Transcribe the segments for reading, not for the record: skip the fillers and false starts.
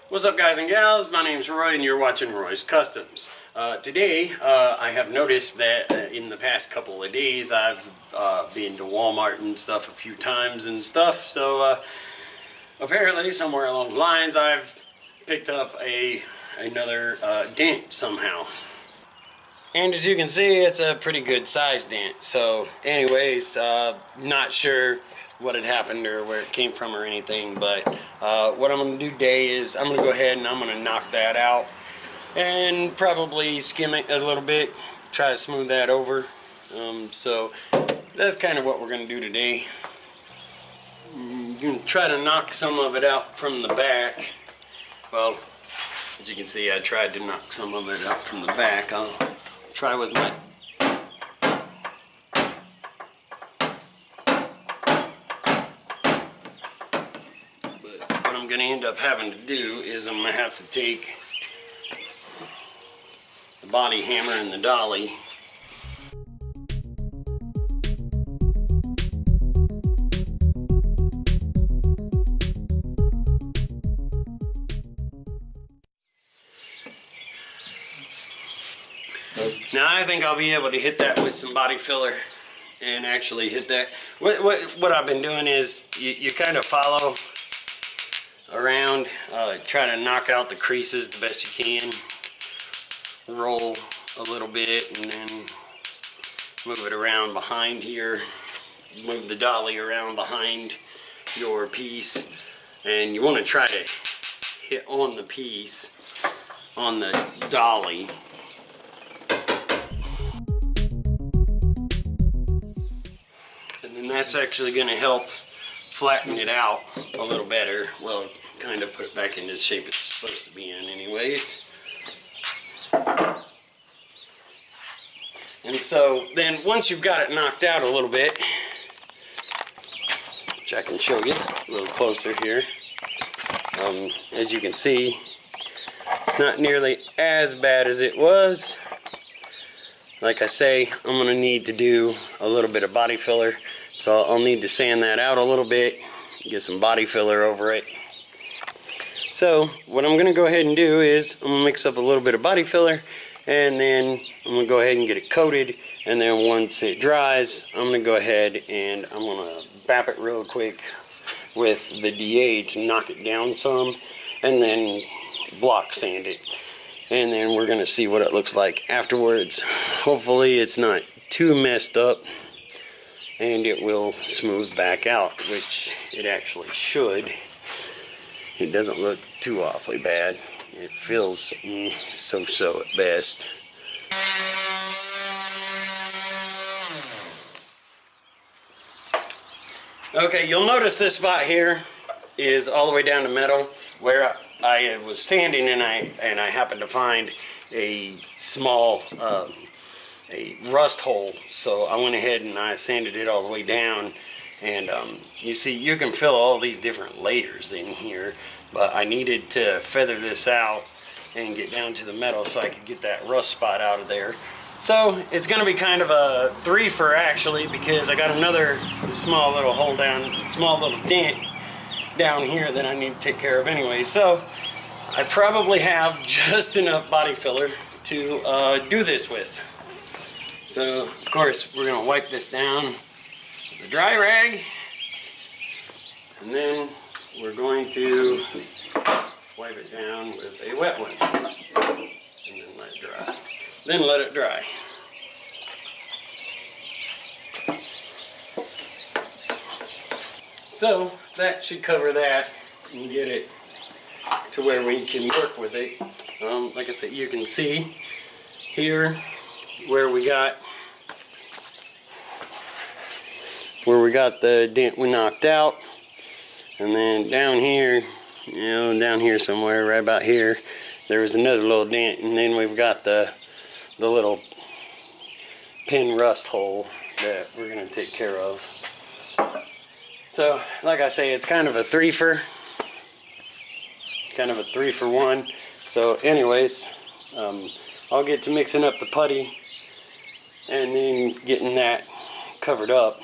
What's up, guys and gals? My name's Roy and you're watching Roy's Customs. Today I have noticed that in the past couple of days I've been to Walmart and stuff a few times and stuff, so apparently somewhere along the lines I've picked up another dent somehow. And as you can see, it's a pretty good size dent. So anyways, not sure what had happened or where it came from or anything, but what I'm going to do today is I'm going to go ahead and I'm going to knock that out and probably skim it a little bit, try to smooth that over. So that's kind of what we're going to do today. I'm going to try to knock some of it out from the back. Well, as you can see, I tried to knock some of it out from the back. I'll try with my I'm going to end up having to do is I'm going to have to take the body hammer and the dolly now. I think I'll be able to hit that with some body filler and actually hit that. What I've been doing is you kind of follow around, try to knock out the creases the best you can, roll a little bit and then move it around behind here, move the dolly around behind your piece, and you want to try to hit on the piece on the dolly. And then that's actually going to help flatten it out a little better. Well, kind of put it back into the shape it's supposed to be in anyways. And so then once you've got it knocked out a little bit, which I can show you a little closer here, as you can see, it's not nearly as bad as it was. Like I say, I'm going to need to do a little bit of body filler, so I'll need to sand that out a little bit, get some body filler over it. So what I'm going to go ahead and do is I'm going to mix up a little bit of body filler, and then I'm going to go ahead and get it coated, and then once it dries, I'm going to go ahead and I'm going to bap it real quick with the DA to knock it down some, and then block sand it. And then we're going to see what it looks like afterwards. Hopefully it's not too messed up and it will smooth back out, which it actually should. It doesn't look too awfully bad. It feels so-so at best. Okay, you'll notice this spot here is all the way down to metal where I was sanding, and I happened to find a small a rust hole, so I went ahead and I sanded it all the way down. And you see, you can fill all these different layers in here, but I needed to feather this out and get down to the metal so I could get that rust spot out of there. So it's going to be kind of a three-fer actually, because I got another small little hole down, small little dent down here that I need to take care of anyway. So I probably have just enough body filler to do this with. So of course we're going to wipe this down with a dry rag, and then we're going to wipe it down with a wet one and then let it dry. Then let it dry. So that should cover that and get it to where we can work with it. Like I said, you can see here where we got the dent we knocked out, and then down here, down here somewhere, right about here, there was another little dent, and then we've got the little pin rust hole that we're going to take care of. So like I say, it's kind of a three-fer, kind of a 3-for-1. So anyways, I'll get to mixing up the putty and then getting that covered up.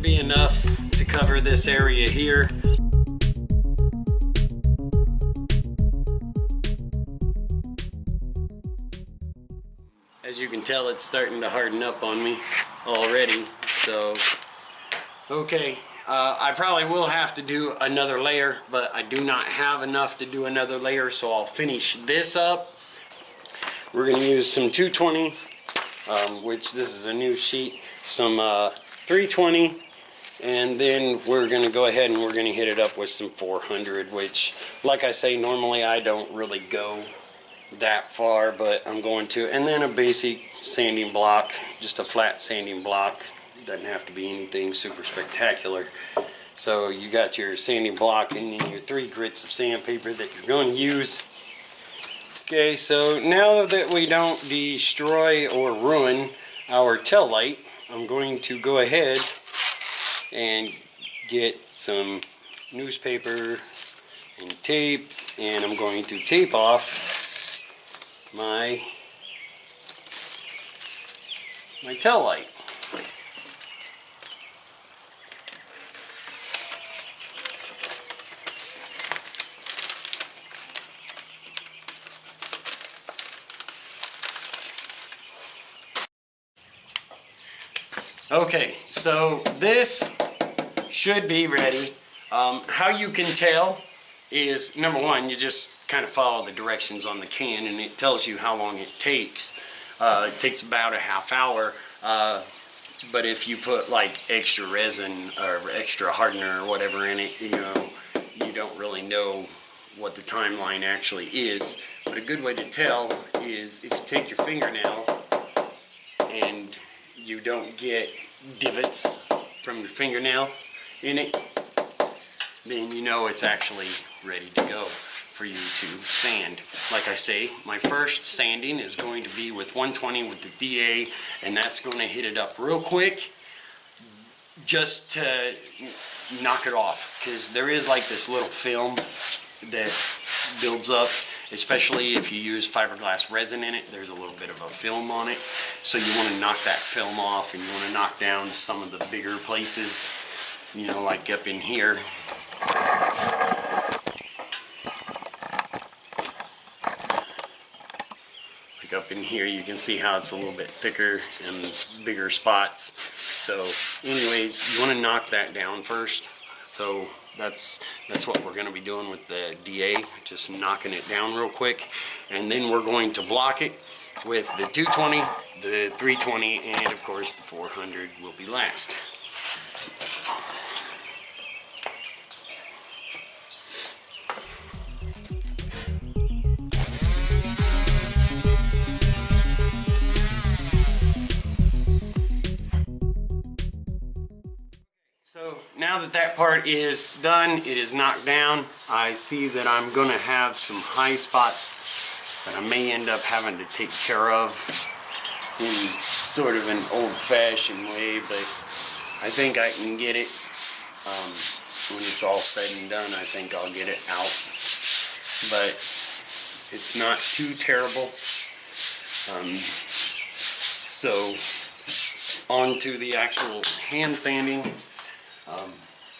be enough to cover this area here. As you can tell, it's starting to harden up on me already, so okay. I probably will have to do another layer, but I do not have enough to do another layer, so I'll finish this up. We're going to use some 220, which this is a new sheet, some 320, and then we're going to go ahead and we're going to hit it up with some 400, which, like I say, normally I don't really go that far, but I'm going to. And then a basic sanding block, just a flat sanding block. Doesn't have to be anything super spectacular. So you got your sanding block and then your 3 grits of sandpaper that you're going to use. Okay, so now that we don't destroy or ruin our tail light, I'm going to go ahead and get some newspaper and tape, and I'm going to tape off my tail light. Okay, so this should be ready. How you can tell is, number one, you just kind of follow the directions on the can and it tells you how long it takes. It takes about a half hour, but if you put like extra resin or extra hardener or whatever in it, you know, you don't really know what the timeline actually is. But a good way to tell is if you take your fingernail and you don't get divots from your fingernail in it, then you know it's actually ready to go for you to sand. Like I say, my first sanding is going to be with 120 with the DA, and that's going to hit it up real quick just to knock it off, because there is like this little film that builds up, especially if you use fiberglass resin in it. There's a little bit of a film on it, so you want to knock that film off, and you want to knock down some of the bigger places, you know, like up in here. Like up in here, you can see how it's a little bit thicker and bigger spots. So anyways, you want to knock that down first. So that's what we're going to be doing with the DA, just knocking it down real quick, and then we're going to block it with the 220, the 320, and of course the 400 will be last. So now that that part is done, it is knocked down, I see that I'm going to have some high spots that I may end up having to take care of in sort of an old-fashioned way, but I think I can get it. When it's all said and done, I think I'll get it out, but it's not too terrible. So on to the actual hand sanding.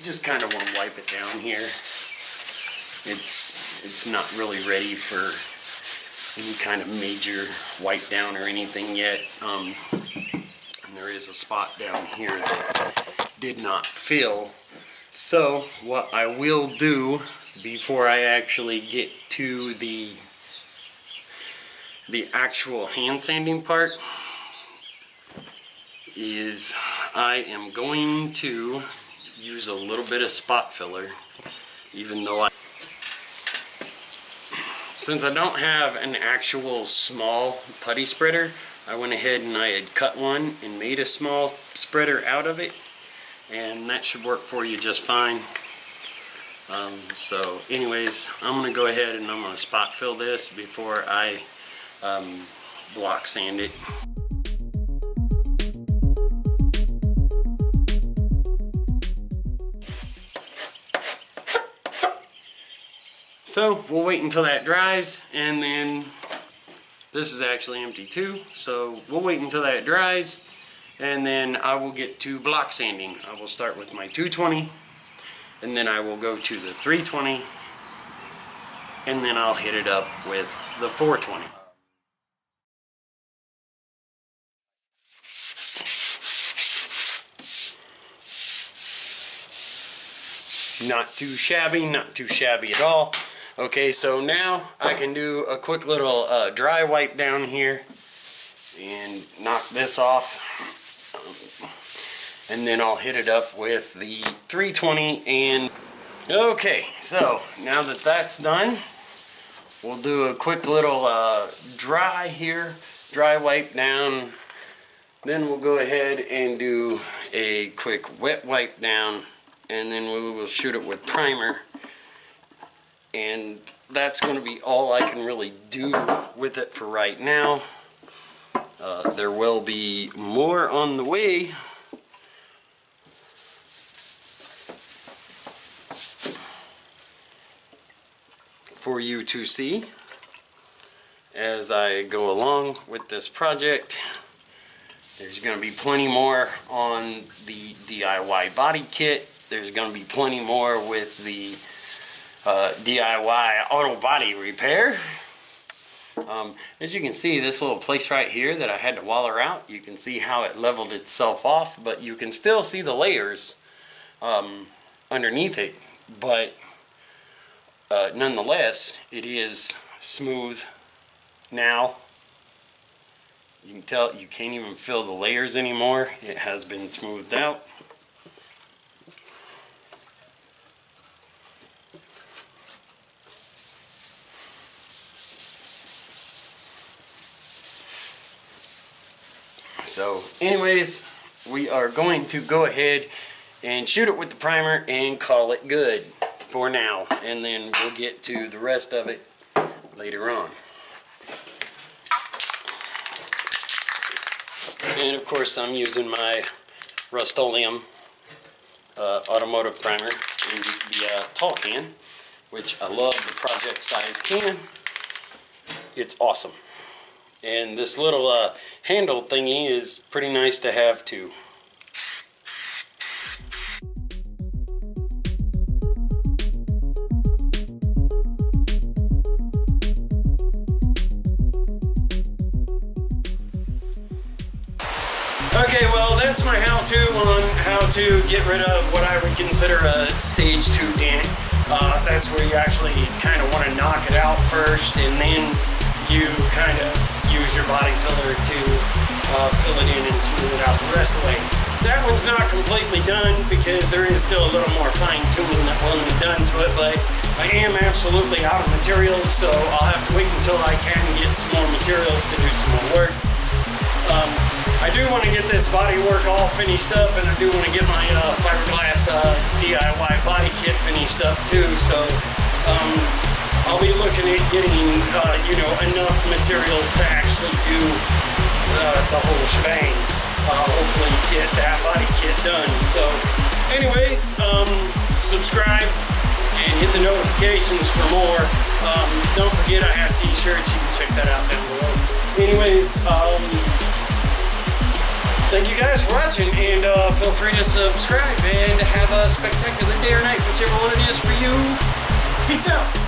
Just kind of want to wipe it down here. It's not really ready for any kind of major wipe down or anything yet. And there is a spot down here that did not fill. So what I will do before I actually get to the actual hand sanding part is I am going to use a little bit of spot filler, even though since I don't have an actual small putty spreader, I went ahead and I had cut one and made a small spreader out of it, and that should work for you just fine. So anyways, I'm going to go ahead and I'm going to spot fill this before I block sand it. So we'll wait until that dries, and then this is actually empty too, so we'll wait until that dries, and then I will get to block sanding. I will start with my 220, and then I will go to the 320, and then I'll hit it up with the 420. Not too shabby at all. Okay, so now I can do a quick little dry wipe down here and knock this off. And then I'll hit it up with the 320 and... Okay, so now that that's done, we'll do a quick little dry wipe down. Then we'll go ahead and do a quick wet wipe down, and then we will shoot it with primer. And that's going to be all I can really do with it for right now. There will be more on the way. For you to see as I go along with this project. There's going to be plenty more on the DIY body kit. There's going to be plenty more with the DIY auto body repair. As you can see, this little place right here that I had to waller out, you can see how it leveled itself off, but you can still see the layers underneath it. But nonetheless, it is smooth now. You can tell you can't even feel the layers anymore. It has been smoothed out. So anyways, we are going to go ahead and shoot it with the primer and call it good for now, and then we'll get to the rest of it later on. And of course I'm using my Rust-Oleum automotive primer in the tall can, which I love the project size can. It's awesome. And this little handle thingy is pretty nice to have too. Okay, well, that's my how-to on how to get rid of what I would consider a stage 2 dent. That's where you actually kind of want to knock it out first, and then you kind of use your body filler to fill it in and smooth it out the rest of the way. That one's not completely done because there is still a little more fine-tuning that will be done to it, but I am absolutely out of materials, so I'll have to wait until I can get some more materials to do some more work. I do want to get this body work all finished up, and I do want to get my fiberglass DIY body kit finished up too, so I'll be looking at getting you know, enough materials to actually do the whole shebang. Hopefully get that body kit done. So anyways, subscribe and hit the notifications for more. Don't forget I have t-shirts, you can check that out down below. Anyways, thank you guys for watching, and feel free to subscribe and have a spectacular day or night, whichever one it is for you. Peace out.